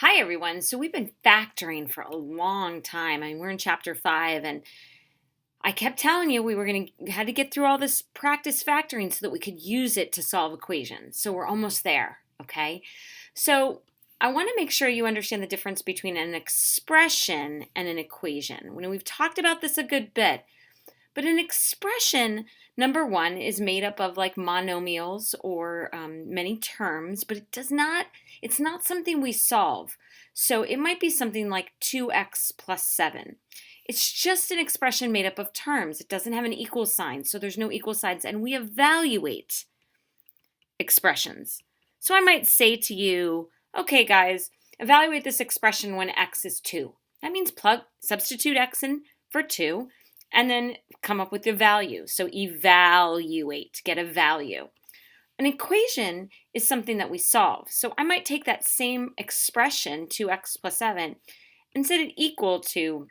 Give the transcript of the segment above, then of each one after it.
Hi everyone. So we've been factoring for a long time. We're in chapter 5 and I kept telling you we were going to had to get through all this practice factoring so that we could use it to solve equations. So we're almost there, okay? So I want to make sure you understand the difference between an expression and an equation. We've talked about this a good bit, but an expression, number one, is made up of like monomials or many terms, but it's not something we solve. So it might be something like 2x plus 7. It's just an expression made up of terms. It doesn't have an equal sign, so there's no equal signs, and we evaluate expressions. So I might say to you, okay guys, evaluate this expression when x is 2. That means substitute x in for 2, and then come up with the value. So evaluate, get a value. An equation is something that we solve. So I might take that same expression, 2x plus 7, and set it equal to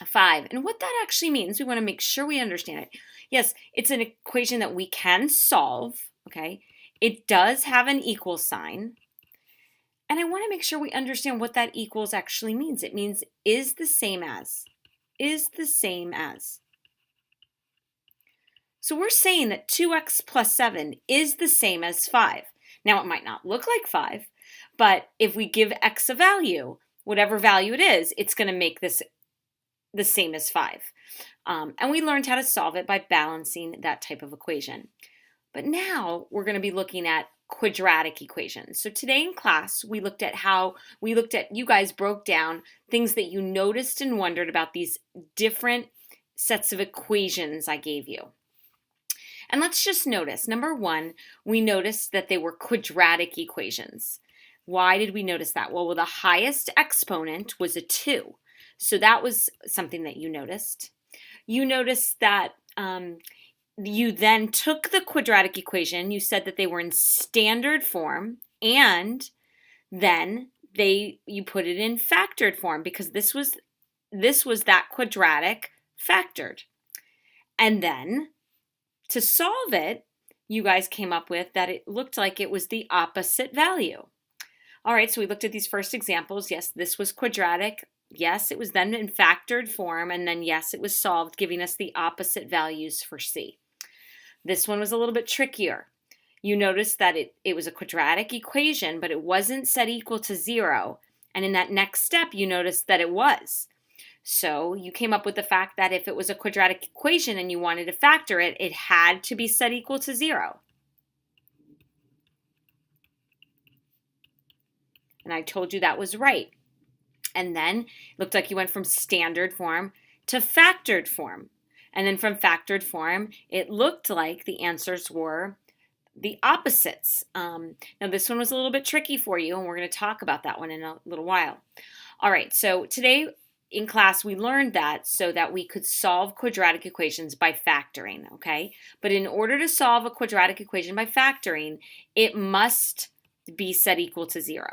5. And what that actually means, we want to make sure we understand it. Yes, it's an equation that we can solve, okay? It does have an equal sign. And I want to make sure we understand what that equals actually means. It means is the same as. Is the same as. So we're saying that 2x plus 7 is the same as 5. Now it might not look like 5, but if we give x a value, whatever value it is, it's going to make this the same as 5. And we learned how to solve it by balancing that type of equation. But now we're going to be looking at quadratic equations. So today in class, you guys broke down things that you noticed and wondered about these different sets of equations I gave you. And let's just notice, number one, we noticed that they were quadratic equations. Why did we notice that? Well, the highest exponent was a 2. So that was something that you noticed. You noticed that you then took the quadratic equation, you said that they were in standard form, and then you put it in factored form because this was that quadratic factored. And then to solve it, you guys came up with that it looked like it was the opposite value. All right, so we looked at these first examples. Yes, this was quadratic. Yes, it was then in factored form, and then yes, it was solved, giving us the opposite values for C. This one was a little bit trickier. You notice that it was a quadratic equation, but it wasn't set equal to 0. And in that next step, you noticed that it was. So you came up with the fact that if it was a quadratic equation and you wanted to factor it, it had to be set equal to 0. And I told you that was right. And then it looked like you went from standard form to factored form. And then from factored form, it looked like the answers were the opposites. Now this one was a little bit tricky for you, and we're going to talk about that one in a little while. All right, so today in class, we learned that so that we could solve quadratic equations by factoring, okay? But in order to solve a quadratic equation by factoring, it must be set equal to 0.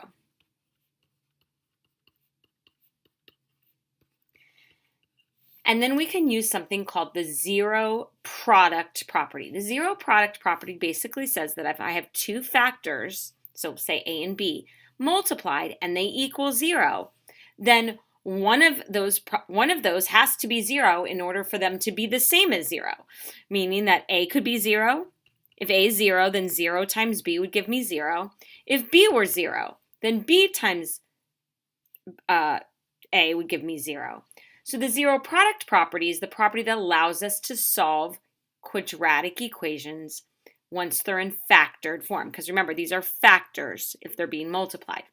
And then we can use something called the zero product property. The zero product property basically says that if I have two factors, so say A and B, multiplied and they equal 0, then one of those has to be 0 in order for them to be the same as 0, meaning that A could be 0. If A is 0, then 0 times B would give me 0. If B were 0, then B times A would give me 0. So the zero product property is the property that allows us to solve quadratic equations once they're in factored form. Because remember, these are factors if they're being multiplied.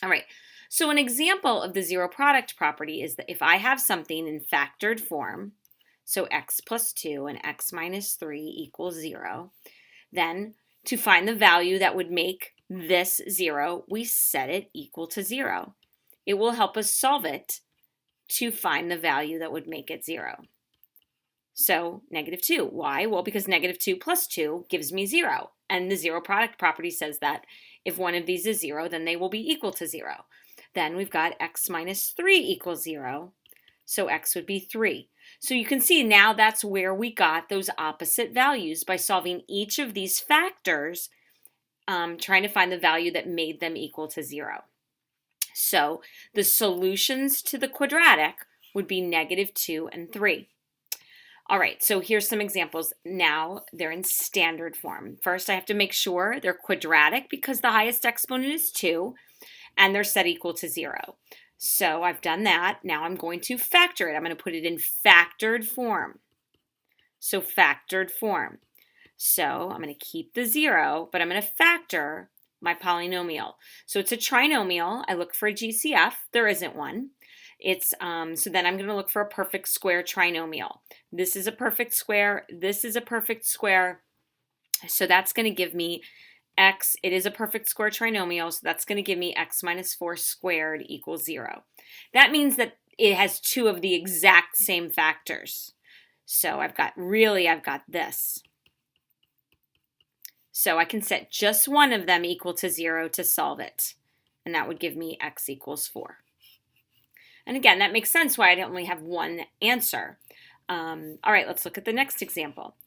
All right, so an example of the zero product property is that if I have something in factored form, so x plus 2 and x minus 3 equals 0, then to find the value that would make this 0, we set it equal to 0. It will help us solve it to find the value that would make it 0. So -2. Why? Well, because -2 plus 2 gives me 0. And the zero product property says that if one of these is 0, then they will be equal to 0. Then we've got x minus 3 equals 0. So x would be 3. So you can see now that's where we got those opposite values by solving each of these factors, trying to find the value that made them equal to 0. So the solutions to the quadratic would be -2 and 3. All right, so here's some examples. Now they're in standard form. First, I have to make sure they're quadratic because the highest exponent is 2, and they're set equal to 0. So I've done that. Now I'm going to factor it. I'm going to put it in factored form. So factored form. So I'm going to keep the 0, but I'm going to factor my polynomial. So it's a trinomial. I look for a GCF. There isn't one. So then I'm going to look for a perfect square trinomial. This is a perfect square. This is a perfect square. So that's going to give me x. It is a perfect square trinomial, so that's going to give me x minus 4 squared equals 0. That means that it has two of the exact same factors. So I've got this. So I can set just one of them equal to 0 to solve it. And that would give me x equals 4. And again, that makes sense why I only have one answer. All right, let's look at the next example.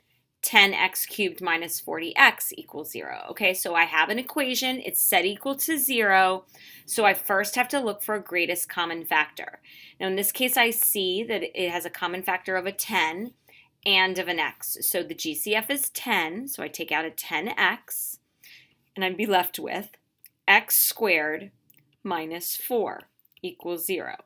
10x cubed minus 40x equals 0. Okay, so I have an equation. It's set equal to 0. So I first have to look for a greatest common factor. Now, in this case, I see that it has a common factor of a 10 and of an x. So the GCF is 10. So I take out a 10x, and I'd be left with x squared minus 4 equals 0.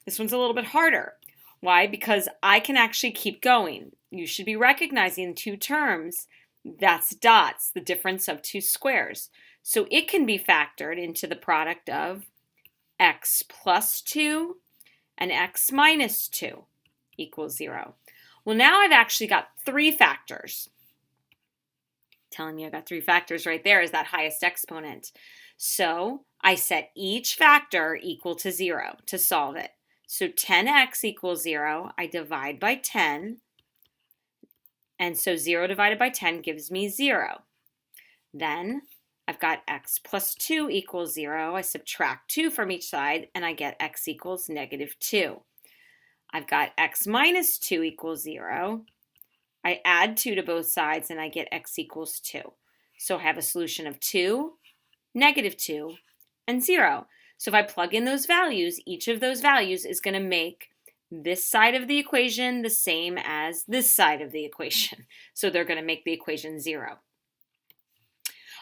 This one's a little bit harder. Why? Because I can actually keep going. You should be recognizing two terms. That's dots, the difference of two squares. So it can be factored into the product of x plus 2 and x minus 2 equals 0. Well, now I've actually got three factors. Telling you I got three factors right there is that highest exponent. So I set each factor equal to 0 to solve it. So 10x equals 0. I divide by 10. And so 0 divided by 10 gives me 0. Then I've got x plus 2 equals 0. I subtract 2 from each side, and I get x equals -2. I've got x minus 2 equals 0. I add 2 to both sides, and I get x equals 2. So I have a solution of 2, -2, and 0. So if I plug in those values, each of those values is going to make this side of the equation the same as this side of the equation. So they're going to make the equation 0.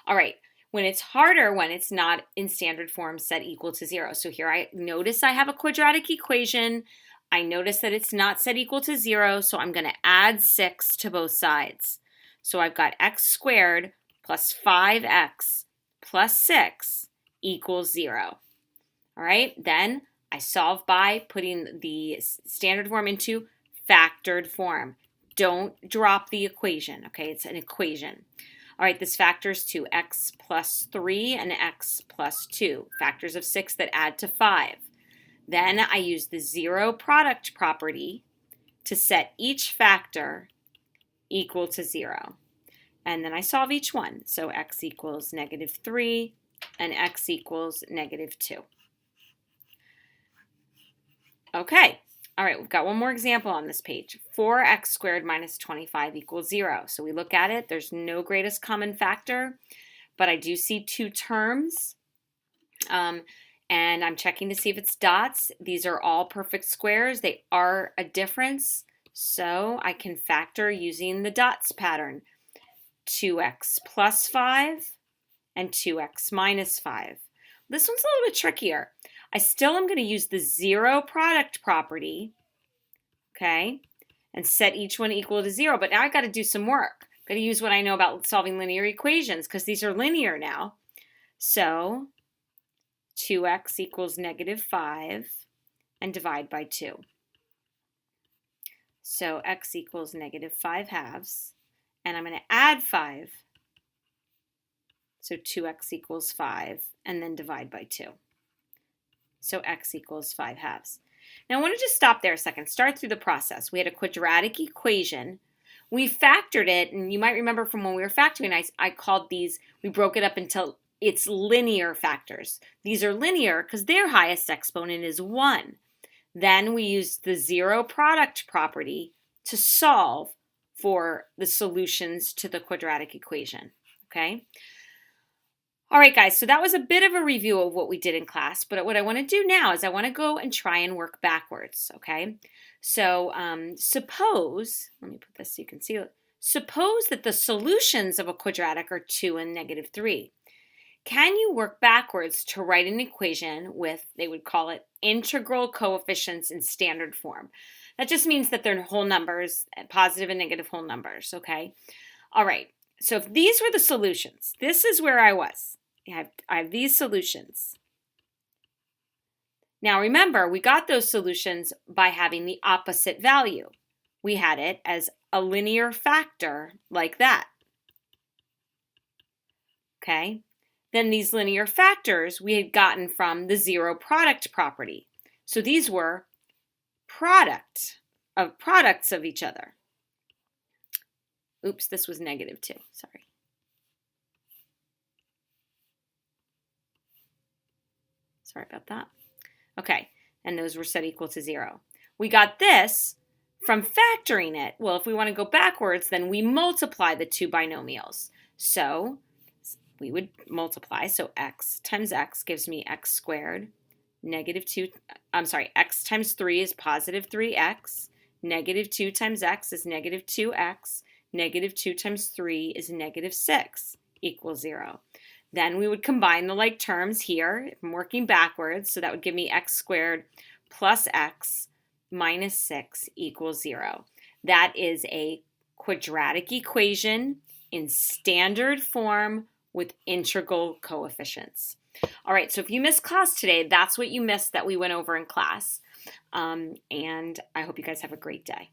All right, when it's harder, when it's not in standard form set equal to 0. So here I notice I have a quadratic equation. I notice that it's not set equal to 0, so I'm going to add 6 to both sides. So I've got x squared plus 5x plus 6 equals 0. All right, then I solve by putting the standard form into factored form. Don't drop the equation, okay? It's an equation. All right, this factors to x plus 3 and x plus 2, factors of 6 that add to 5. Then I use the zero product property to set each factor equal to 0. And then I solve each one. So x equals -3 and x equals -2. Okay, all right, we've got one more example on this page. 4x squared minus 25 equals 0. So we look at it, there's no greatest common factor, but I do see two terms, and I'm checking to see if it's dots. These are all perfect squares. They are a difference, so I can factor using the dots pattern. 2x plus 5 and 2x minus 5. This one's a little bit trickier. I still am going to use the zero product property, okay, and set each one equal to 0. But now I've got to do some work. I've got to use what I know about solving linear equations because these are linear now. So 2x equals -5 and divide by 2. So x equals -5 halves, and I'm going to add 5. So 2x equals 5, and then divide by 2. So x equals 5 halves. Now I want to just stop there a second, start through the process. We had a quadratic equation. We factored it, and you might remember from when we were factoring, I called these, we broke it up until it's linear factors. These are linear because their highest exponent is 1. Then we used the zero product property to solve for the solutions to the quadratic equation, okay? All right, guys, so that was a bit of a review of what we did in class, but what I want to do now is I want to go and try and work backwards, okay? So suppose, let me put this so you can see it. Suppose that the solutions of a quadratic are 2 and -3. Can you work backwards to write an equation with, they would call it integral coefficients in standard form? That just means that they're whole numbers, positive and negative whole numbers, okay? All right, so if these were the solutions, this is where I was. I have these solutions. Now remember, we got those solutions by having the opposite value. We had it as a linear factor like that. Okay? Then these linear factors we had gotten from the zero product property. So these were products of each other. Oops, this was -2, sorry. Sorry about that. Okay, and those were set equal to 0. We got this from factoring it. Well, if we want to go backwards, then we multiply the two binomials. So we would multiply. So x times x gives me x squared. X times 3 is positive 3x. -2 times x is -2x. -2 times 3 is -6 equals 0. Then we would combine the like terms here. I'm working backwards, so that would give me x squared plus x minus 6 equals 0. That is a quadratic equation in standard form with integral coefficients. All right, so if you missed class today, that's what you missed that we went over in class. And I hope you guys have a great day.